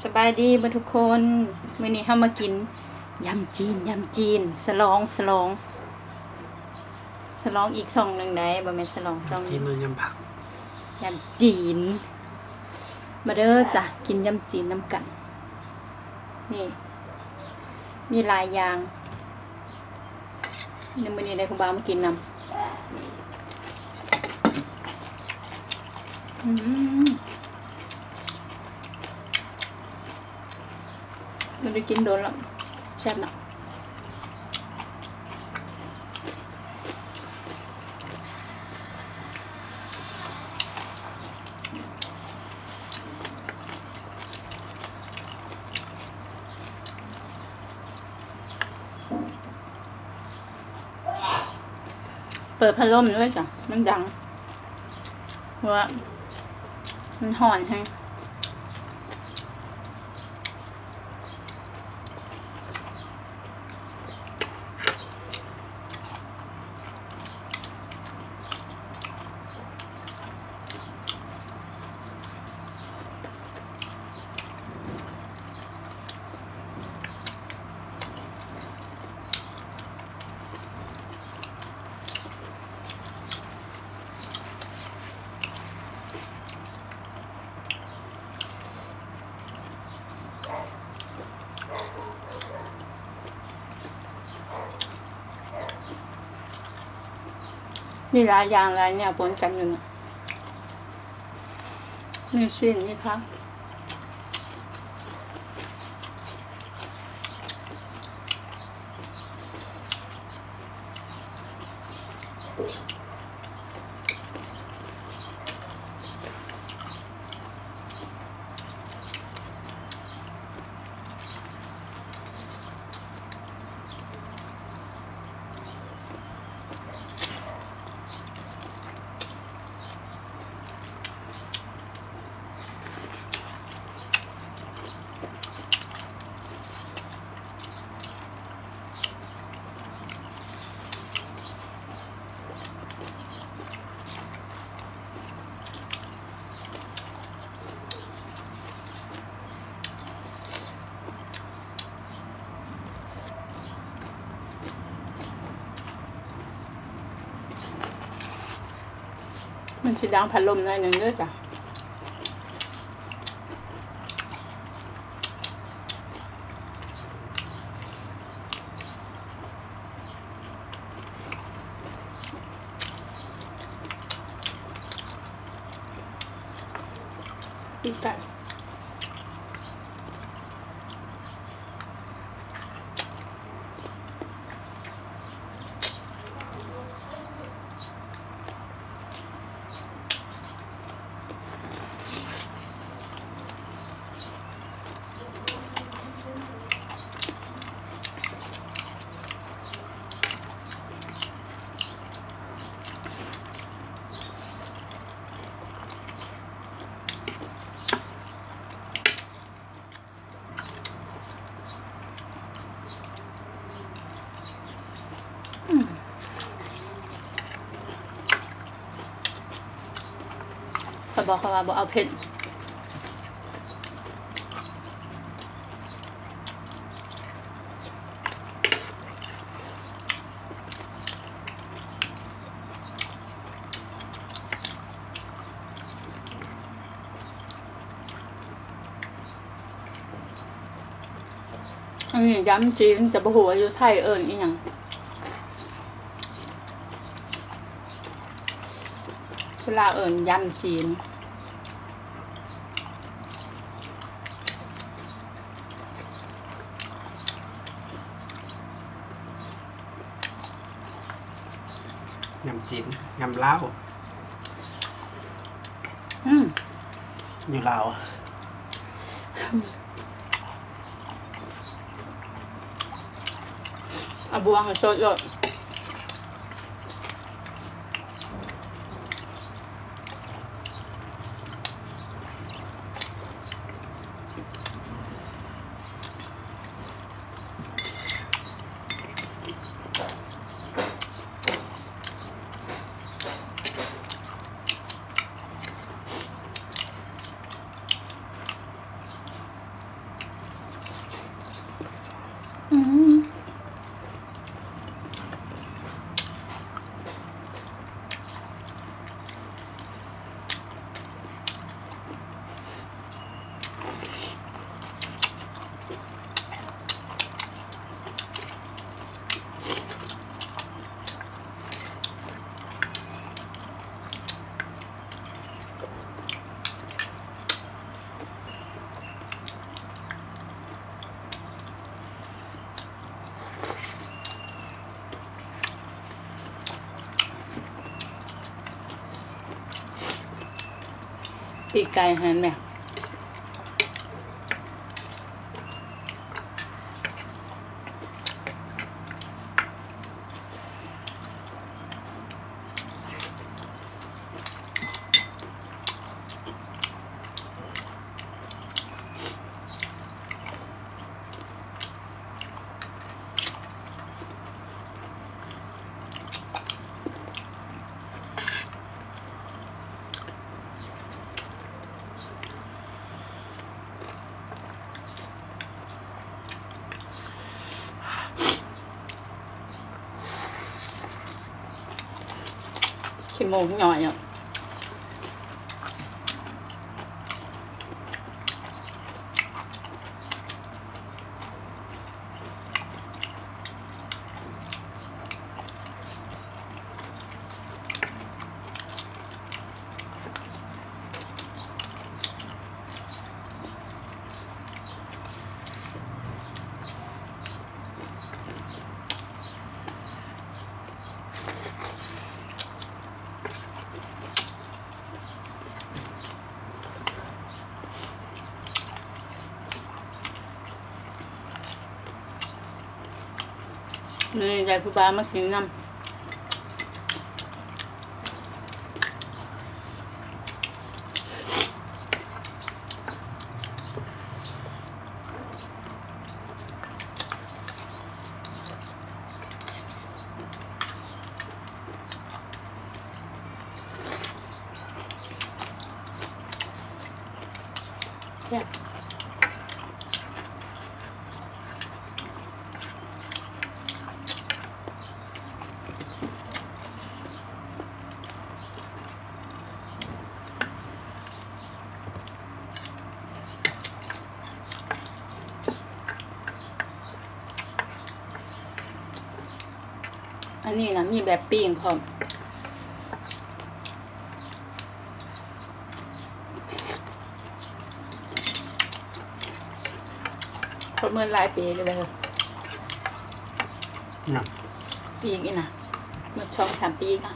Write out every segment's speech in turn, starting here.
สบายดีบ่ทุกคนมื้อนี้เฮามากินยำจีนสลองอีกช่องหนึงได้บ่แม่นสลองช่อง จีน นี้ ยำผักยำจีนมาเด้อจ้ะกินยำจีนน้ำกันนี่มีหลายอย่างในมื้อนี้ได้คุณบ่าวมากินนำมันได้กินโดนแล้วแซ่บเนาะเปิดพัดลมด้วยจ้ะมันดังเพราะว่ามันห่อนใช่มีหลายอย่างหลายเนี่ยปนกันอยู่นะมีชิ้นนี่ครับมันสิดังพัดลมหน่อยหนึ่งด้วยจ้ะอีกไก่เขาบอกเขาว่าบอกเอาเผ็ดอันนี้ยำจีนจะบ่ฮู้ว่าอยู่ไทยเอิ้นอีหยังเวลาเอิ้นยำจีนยำจีนยำลาวอยู่ลาวเอาบวงให้สดเลย ปีกไก่หันแม่ขี้โมงหน่อยอ่ะนี่ยายผู้บ้ามากินน้ำแซ่บอันนี้นะมีแบบปิ้งพร้อมประเมินหลายปีกันเลย น่ะ ปีกอีนะเมื่อ2-3 ปีอ่ะ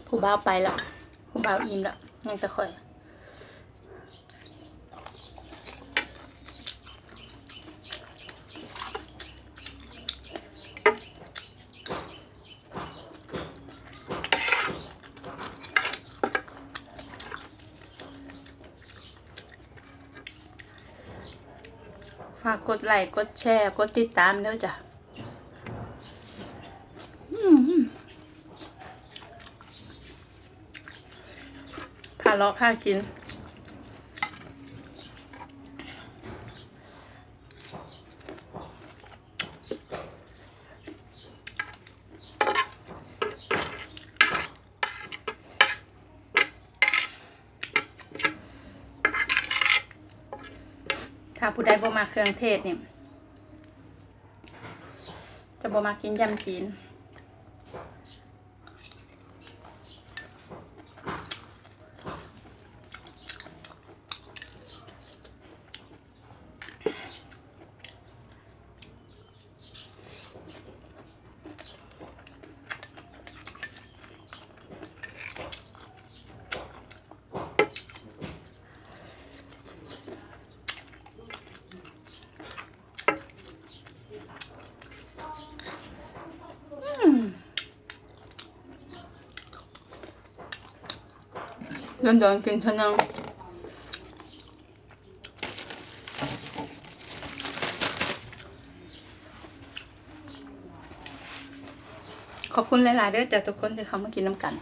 ผู้บ่าวไปแล้วผู้บ่าวอิ่มแล้วยังแต่ข่อยฝากกดไลค์กดแชร์กดติดตามเด้อจ้ะพาเลาะพากินถ้าผู้ใดบ่มาเครื่องเทศเนี่ยจะบ่มากินยำจีนโดนกินชะนังขอบคุณหลายๆเด้อจ้ะทุกคนที่เขามากินน้ำกัน